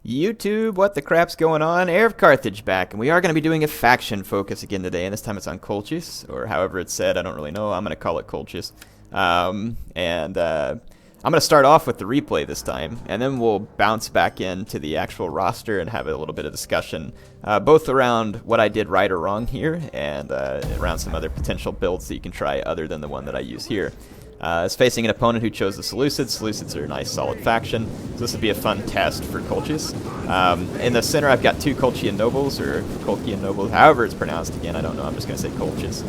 YouTube, what the crap's going on? Heir of Carthage back, and we are going to be doing a faction focus again today, and this time it's on Colchis, or however it's said, I don't really know. I'm going to call it Colchis. I'm going to start off with the replay this time, and then we'll bounce back into the actual roster and have a little bit of discussion, both around what I did right or wrong here, and around some other potential builds that you can try other than the one that I use here. It's facing an opponent who chose the Seleucids. Seleucids are a nice, solid faction, so this would be a fun test for Colchis. In the center, I've got two Colchian nobles, or Colchian nobles, however it's pronounced. Again, I don't know. I'm just going to say Colchis.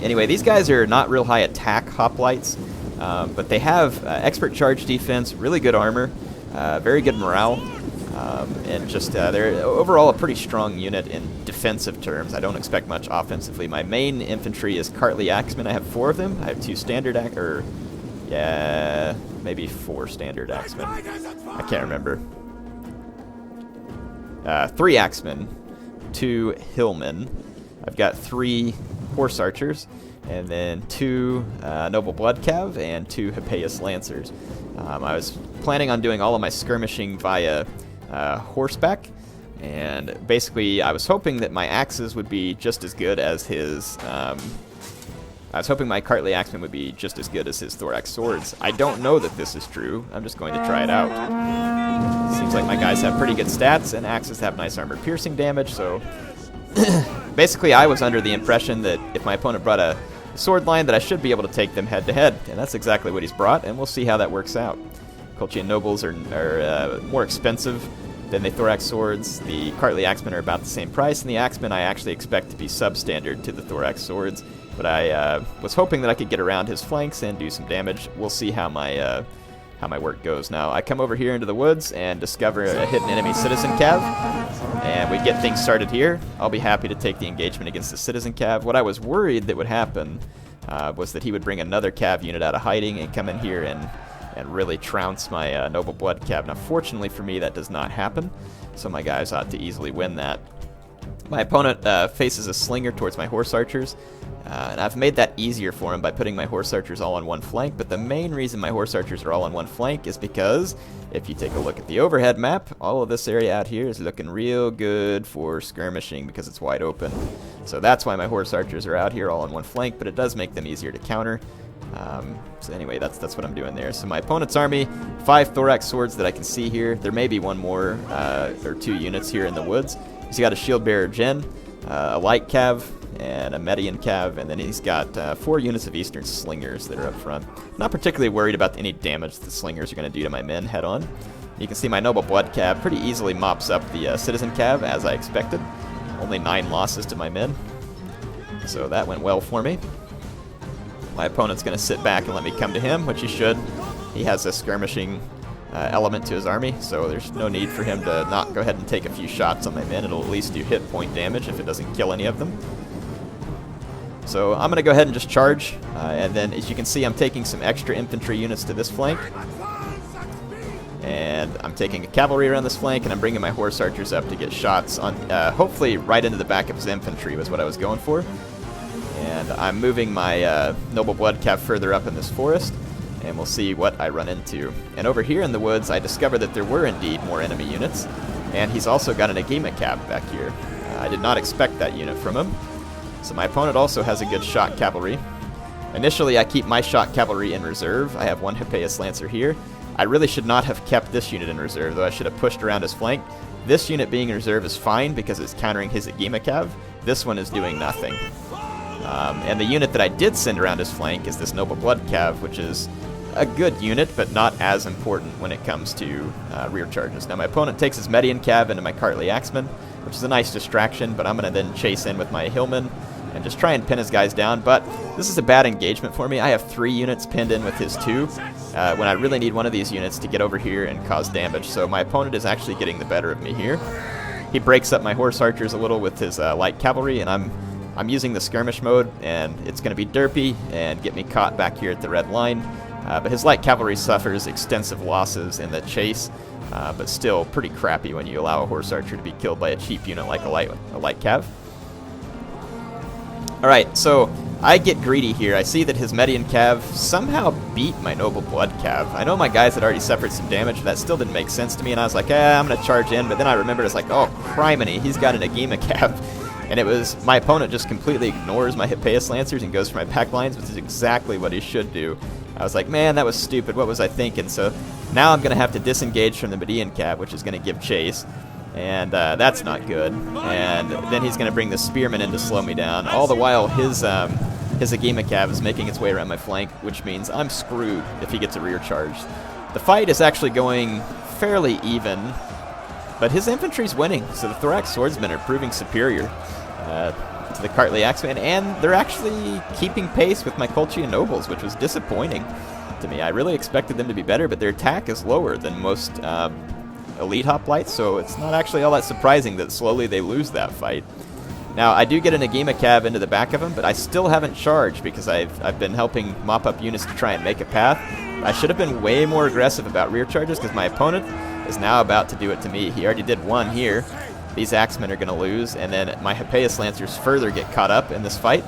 Anyway, these guys are not real high attack hoplites, but they have expert charge defense, really good armor, very good morale, and just they're overall a pretty strong unit in defensive terms. I don't expect much offensively. My main infantry is Cartly Axemen. I have 4 of them. I have 2 standard maybe 4 standard Axemen. I can't remember. 3 Axemen, 2 Hillmen. I've got 3 Horse Archers, and then 2 Noble Blood Cav and 2 Hippeus Lancers. I was planning on doing all of my skirmishing via horseback, and basically I was hoping that my axes would be just as good as his I was hoping my Cartly Axemen would be just as good as his thorax swords. I don't know that this is true. I'm just going to try it out. Seems like my guys have pretty good stats, and axes have nice armor piercing damage, so basically I was under the impression that if my opponent brought a sword line that I should be able to take them head to head, and that's exactly what he's brought, and we'll see how that works out. Colchian nobles are more expensive than the thorax swords. The Cartly Axemen are about the same price, and the Axemen I actually expect to be substandard to the thorax swords, but I was hoping that I could get around his flanks and do some damage. We'll see how my work goes. Now, I come over here into the woods and discover a hidden enemy citizen cav, and we get things started here. I'll be happy to take the engagement against the citizen cav. What I was worried that would happen was that he would bring another cav unit out of hiding and come in here and really trounce my Noble Blood Cav. Now, fortunately for me, that does not happen, so my guys ought to easily win that. My opponent faces a slinger towards my Horse Archers, and I've made that easier for him by putting my Horse Archers all on one flank, but the main reason my Horse Archers are all on one flank is because, if you take a look at the overhead map, all of this area out here is looking real good for skirmishing because it's wide open. So that's why my Horse Archers are out here all on one flank, but it does make them easier to counter. So anyway, that's what I'm doing there. So my opponent's army, 5 thorax swords that I can see here. There may be one more or 2 units here in the woods. He's got a shield bearer Gen, a light cav, and a Median cav, and then he's got 4 units of Eastern slingers that are up front. Not particularly worried about any damage the slingers are going to do to my men head on. You can see my Noble Blood cav pretty easily mops up the citizen cav as I expected. Only 9 losses to my men, so that went well for me. My opponent's going to sit back and let me come to him, which he should. He has a skirmishing element to his army, so there's no need for him to not go ahead and take a few shots on my men. It'll at least do hit point damage if it doesn't kill any of them. So I'm going to go ahead and just charge, and then as you can see, I'm taking some extra infantry units to this flank. And I'm taking a cavalry around this flank, and I'm bringing my Horse Archers up to get shots on, hopefully right into the back of his infantry was what I was going for. And I'm moving my Noble Blood Cav further up in this forest, and we'll see what I run into. And over here in the woods, I discovered that there were indeed more enemy units, and he's also got an Agema Cav back here. I did not expect that unit from him. So my opponent also has a good shot cavalry. Initially, I keep my shot cavalry in reserve. I have 1 Hippeus Lancer here. I really should not have kept this unit in reserve, though I should have pushed around his flank. This unit being in reserve is fine because it's countering his Agema Cav. This one is doing nothing. And the unit that I did send around his flank is this Noble Blood Cav, which is a good unit, but not as important when it comes to rear charges. Now my opponent takes his Median Cav into my Cartly Axemen, which is a nice distraction, but I'm going to then chase in with my Hillmen and just try and pin his guys down. But this is a bad engagement for me. I have 3 units pinned in with his 2, when I really need one of these units to get over here and cause damage. So my opponent is actually getting the better of me here. He breaks up my Horse Archers a little with his light cavalry, and I'm using the skirmish mode, and it's going to be derpy and get me caught back here at the red line. But his light cavalry suffers extensive losses in the chase, but still pretty crappy when you allow a Horse Archer to be killed by a cheap unit like a light cav. Alright, so I get greedy here. I see that his Median Cav somehow beat my Noble Blood Cav. I know my guys had already suffered some damage, but that still didn't make sense to me, and I was like, I'm going to charge in, but then I remembered, it's like, oh, criminy, he's got an Agema Cav. And it was, my opponent just completely ignores my Hippeus Lancers and goes for my pack lines, which is exactly what he should do. I was like, man, that was stupid. What was I thinking? So now I'm going to have to disengage from the Median Cav, which is going to give chase. And that's not good. And then he's going to bring the Spearman in to slow me down. All the while, his Agema Cav is making its way around my flank, which means I'm screwed if he gets a rear charge. The fight is actually going fairly even, but his infantry's winning, so the Thorax Swordsmen are proving superior to the Cartly Axemen, and they're actually keeping pace with my Colchian Nobles, which was disappointing to me. I really expected them to be better, but their attack is lower than most Elite Hoplites, so it's not actually all that surprising that slowly they lose that fight. Now, I do get an Agema Cav into the back of him, but I still haven't charged because I've been helping mop up units to try and make a path. I should have been way more aggressive about rear charges because my opponent is now about to do it to me. He already did one here. These Axemen are going to lose, and then my Hippeus Lancers further get caught up in this fight.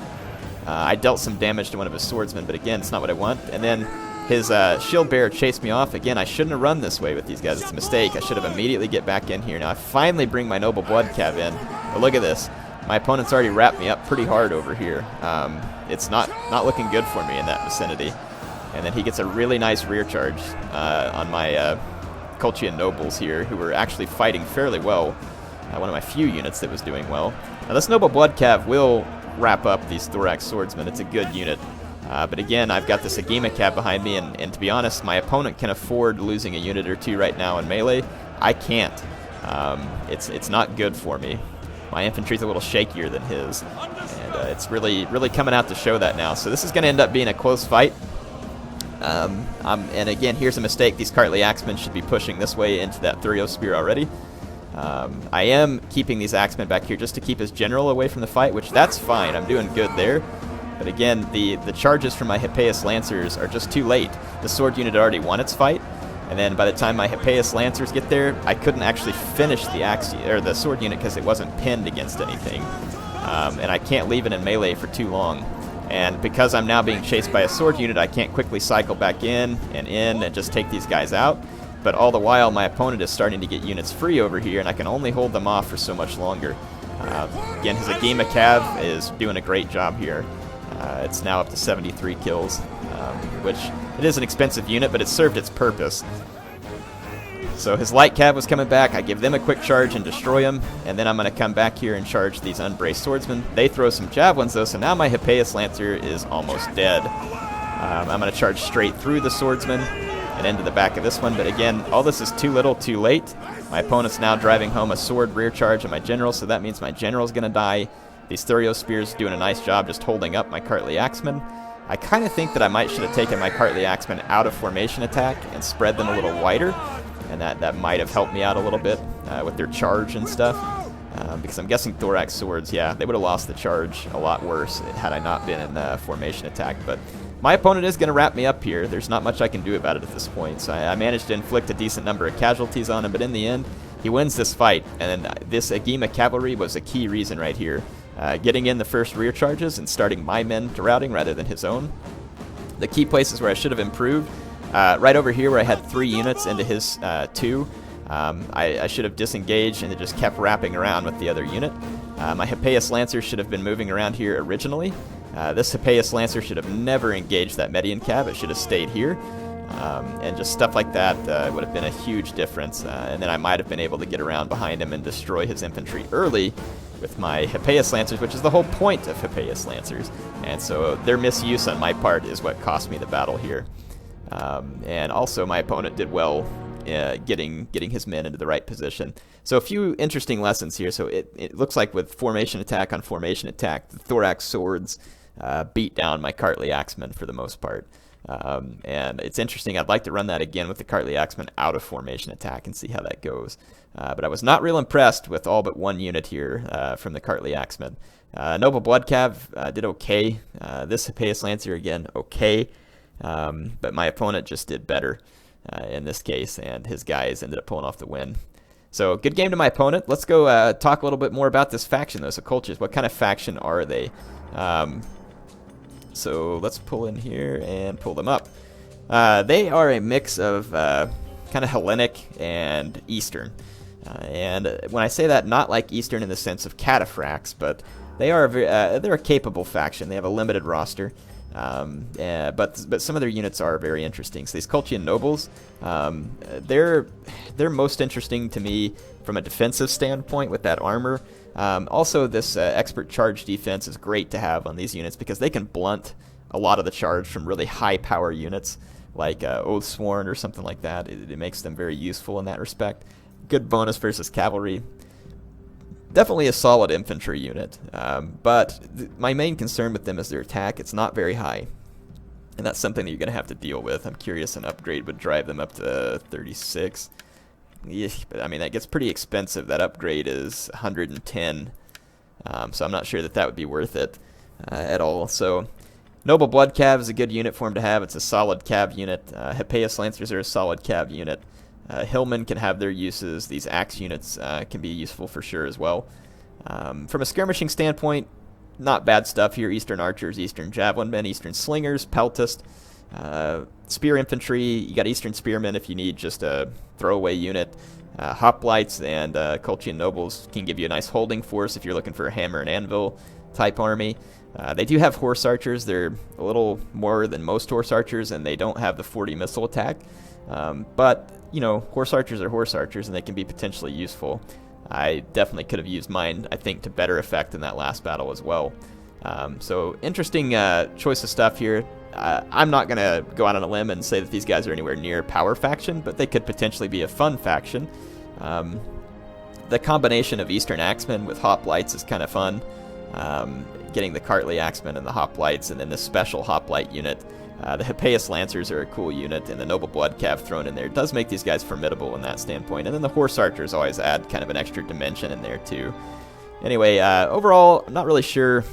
I dealt some damage to one of his swordsmen, but again, it's not what I want. And then his shield bearer chased me off. Again, I shouldn't have run this way with these guys. It's a mistake. I should have immediately get back in here. Now I finally bring my Noble Blood Cav in. But look at this. My opponent's already wrapped me up pretty hard over here. It's not looking good for me in that vicinity. And then he gets a really nice rear charge on my Colchian Nobles here, who were actually fighting fairly well. One of my few units that was doing well. Now this Noble Blood Cav will wrap up these Thorax Swordsmen. It's a good unit. But again, I've got this Agema Cav behind me, and to be honest, my opponent can afford losing a unit or two right now in melee. I can't. It's not good for me. My infantry's a little shakier than his, and it's really coming out to show that now. So this is going to end up being a close fight. And again, here's a mistake. These Cartly Axemen should be pushing this way into that Thurio Spear already. I am keeping these Axemen back here just to keep his general away from the fight, which that's fine. I'm doing good there. But again, the charges from my Hippeus Lancers are just too late. The sword unit already won its fight, and then by the time my Hippeus Lancers get there, I couldn't actually finish the sword unit because it wasn't pinned against anything. And I can't leave it in melee for too long. And because I'm now being chased by a sword unit, I can't quickly cycle back in and just take these guys out. But all the while, my opponent is starting to get units free over here, and I can only hold them off for so much longer. Again, his Agema Cav is doing a great job here. It's now up to 73 kills, which it is an expensive unit, but it served its purpose. So his Light Cav was coming back. I give them a quick charge and destroy them, and then I'm going to come back here and charge these Unbraced Swordsmen. They throw some Javelins, though, so now my Hippeus Lancer is almost dead. I'm going to charge straight through the Swordsman and into the back of this one, but again, all this is too little, too late. My opponent's now driving home a sword rear charge on my general, so that means my general's going to die. These Thurio Spears doing a nice job just holding up my Cartly Axemen. I kind of think that I should have taken my Cartly Axemen out of formation attack and spread them a little wider, and that might have helped me out a little bit with their charge and stuff. Because I'm guessing Thorax Swords, yeah, they would have lost the charge a lot worse had I not been in formation attack. But my opponent is going to wrap me up here. There's not much I can do about it at this point. So I managed to inflict a decent number of casualties on him, but in the end, he wins this fight. And this Agema Cavalry was a key reason right here. Getting in the first rear charges and starting my men to routing rather than his own. The key places where I should have improved, right over here where I had 3 units into his 2, I should have disengaged and it just kept wrapping around with the other unit. My Hippeus Lancer should have been moving around here originally. This Hippeus Lancer should have never engaged that Median Cav. It should have stayed here. And just stuff like that would have been a huge difference. And then I might have been able to get around behind him and destroy his infantry early with my Hippeus Lancers, which is the whole point of Hippeus Lancers. And so their misuse on my part is what cost me the battle here. And also my opponent did well getting his men into the right position. So a few interesting lessons here. So it looks like with formation attack on formation attack, the Thorax Swords beat down my Cartly Axemen for the most part. And it's interesting. I'd like to run that again with the Cartly Axemen out of formation attack and see how that goes. But I was not real impressed with all but one unit here from the Cartly Axemen. Noble Blood Cav did okay. This Hippeus Lancer again, okay. But my opponent just did better in this case, and his guys ended up pulling off the win. So good game to my opponent. Let's go talk a little bit more about this faction though. So Colchis, what kind of faction are they? so let's pull in here and pull them up. They are a mix of kind of Hellenic and Eastern. And when I say that, not like Eastern in the sense of cataphracts, but they are they're a capable faction. They have a limited roster, but some of their units are very interesting. So these Colchian nobles, they're most interesting to me from a defensive standpoint with that armor. Also, this expert charge defense is great to have on these units because they can blunt a lot of the charge from really high power units like Oathsworn or something like that. It makes them very useful in that respect. Good bonus versus cavalry. Definitely a solid infantry unit, but my main concern with them is their attack. It's not very high, and that's something that you're going to have to deal with. I'm curious an upgrade would drive them up to 36. Yeah, but I mean, that gets pretty expensive. That upgrade is 110, so I'm not sure that would be worth it at all. So Noble Blood Cav is a good unit for him to have. It's a solid cav unit. Hippeus Lancers are a solid cav unit. Hillmen can have their uses. These axe units can be useful for sure as well. From a skirmishing standpoint, not bad stuff here. Eastern Archers, Eastern Javelin Men, Eastern Slingers, Peltist, Spear Infantry. You got Eastern Spearmen if you need just a throwaway unit. Hoplites and Colchian Nobles can give you a nice holding force if you're looking for a hammer and anvil type army. They do have Horse Archers. They're a little more than most Horse Archers, and they don't have the 40 missile attack. But you know, Horse Archers are Horse Archers, and they can be potentially useful. I definitely could have used mine, I think, to better effect in that last battle as well. So interesting choice of stuff here. I'm not going to go out on a limb and say that these guys are anywhere near power faction, but they could potentially be a fun faction. The combination of Eastern Axemen with Hoplites is kind of fun. Getting the Cartley Axemen and the Hoplites, and then this special Hoplite unit. The Hippeus Lancers are a cool unit, and the Noble Blood Cav thrown in there does make these guys formidable in that standpoint. And then the Horse Archers always add kind of an extra dimension in there too. Anyway, overall, I'm not really sure,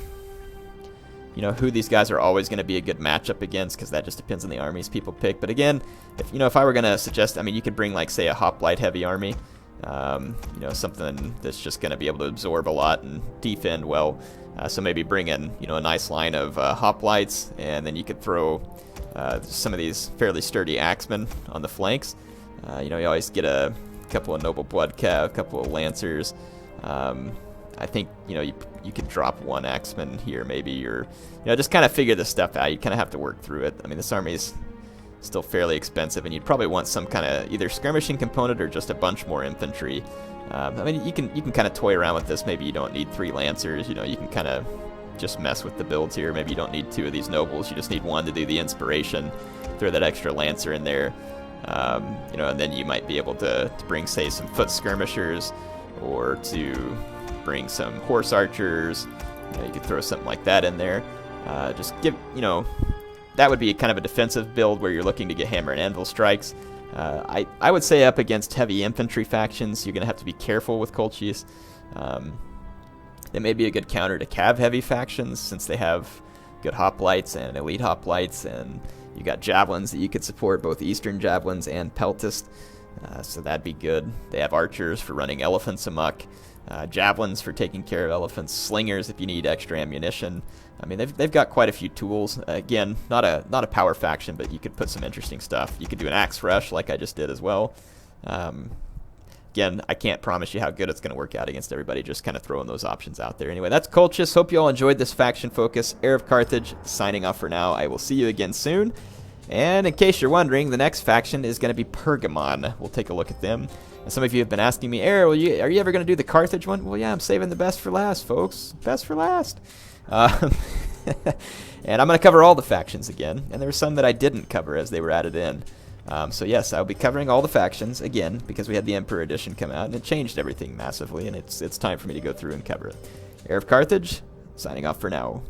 you know, who these guys are always going to be a good matchup against, because that just depends on the armies people pick. But again, if I were going to suggest, I mean, you could bring like say a Hoplite heavy army, you know, something that's just going to be able to absorb a lot and defend well. So maybe bring in, you know, a nice line of Hoplites, and then you could throw some of these fairly sturdy Axemen on the flanks. You know, you always get a couple of Noble Blood Cav, a couple of Lancers. I think, you know, you could drop one Axeman here maybe, or, you know, just kind of figure this stuff out. You kind of have to work through it. I mean, this army is still fairly expensive, and you'd probably want some kind of either skirmishing component or just a bunch more infantry. I mean, you can kind of toy around with this. Maybe you don't need 3 Lancers. You know, you can kind of just mess with the builds here. Maybe you don't need 2 of these Nobles. You just need 1 to do the inspiration. Throw that extra Lancer in there. You know, and then you might be able to bring, say, some foot skirmishers, or to bring some Horse Archers. You know, you could throw something like that in there. Just give, you know, that would be kind of a defensive build where you're looking to get hammer and anvil strikes. I would say up against heavy infantry factions, you're going to have to be careful with Colchis. They may be a good counter to cav heavy factions, since they have good hoplites and elite hoplites, and you got javelins that you could support, both Eastern javelins and Peltist. So that'd be good. They have archers for running elephants amok, javelins for taking care of elephants, slingers if you need extra ammunition. I mean, they've got quite a few tools. Again, not a power faction, but you could put some interesting stuff. You could do an axe rush like I just did as well. Again, I can't promise you how good it's going to work out against everybody, just kind of throwing those options out there. Anyway, that's Colchis. Hope you all enjoyed this faction focus. Heir of Carthage signing off for now. I will see you again soon. And in case you're wondering, the next faction is going to be Pergamon. We'll take a look at them. And some of you have been asking me, Heir, are you ever going to do the Carthage one? Well, yeah, I'm saving the best for last, folks. Best for last. And I'm going to cover all the factions again. And there were some that I didn't cover as they were added in. So yes, I'll be covering all the factions again, because we had the Emperor Edition come out, and it changed everything massively, and it's time for me to go through and cover it. Heir of Carthage, signing off for now.